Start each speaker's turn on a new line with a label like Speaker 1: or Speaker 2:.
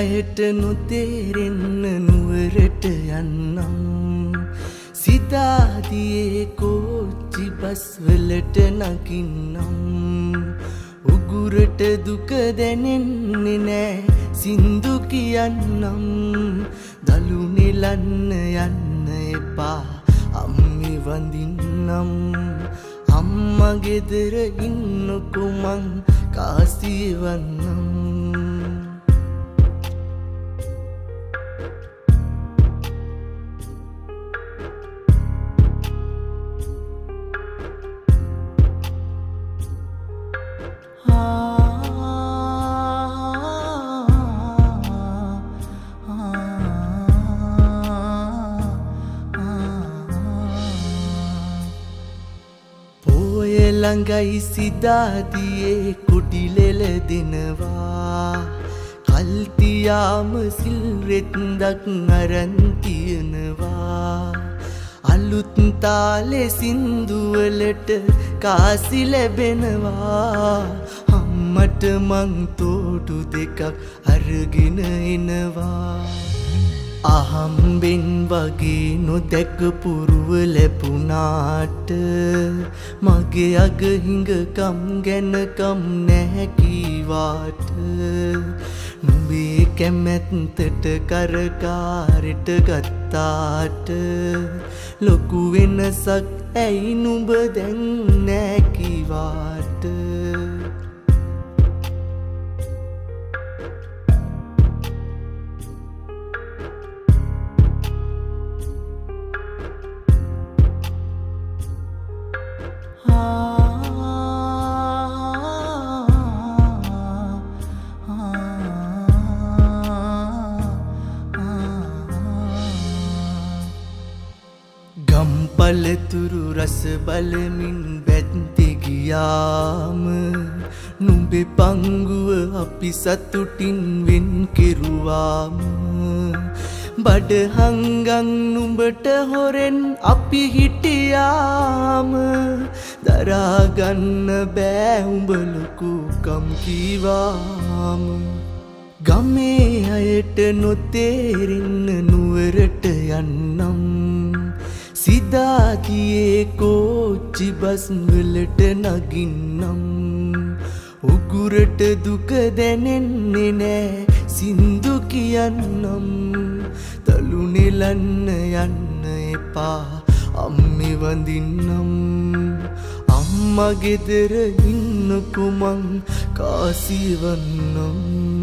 Speaker 1: අයට නොතේරෙන්න නුවරට යන්නම් සිතාදියේ කෝච්චි බස් වලට නගින්නම් උගුරට දුක දැනෙන්නේ නෑ සින්දු කියන්නම් දලු නෙලන්න යන්න එපා අම්මි වඳින්නම් අම්මා ගෙදර ඉන්නකො මං කාසිය වන්නම් ළඟයි සිතාදියේ කුටිලෙල දෙනවා කල්තියාම සිල්රෙත්දක් අරන් තියනවා අලුත් තාලේ සින්දුවලට කාසි ලැබෙනවා අම්මට මං තෝඩු දෙකක් අරගෙන එනවා අහම්බෙන් වගේ නොදැක පුරුව ලැබුණාට මගේ අගහිඟකම් ගැනකම් නැහැ කීවාට නුඹේ කැමැත්තට කරකාරට ගත්තාට ලොකු වෙනසක් ඇයි නුඹ දැන් නැහැ කීවාට ගම්පලතුරු රස බලමින් වැද්දි ගියාම නුඹේ පංගුව අපි සතුටින් වෙන් කෙරුවාම බඩ හංගන් නුඹට හොරෙන් අපි හිටියාම දරාගන්න බෑ උඹ ලොකුකම් කීවාම ගමේ අයට නොතේරෙන්න නුවරට යන්නම් සිතාදියේ කෝච්චි බස් වලට නගින්නම් උගුරට දුක දැනෙන්නේ නෑ සින්දු කියන්නම් දලු නෙලන්න යන්න එපා අම්මි වඳින්නම් අම්මා ගෙදර ඉන්නකො මං කාසිය වන්නම්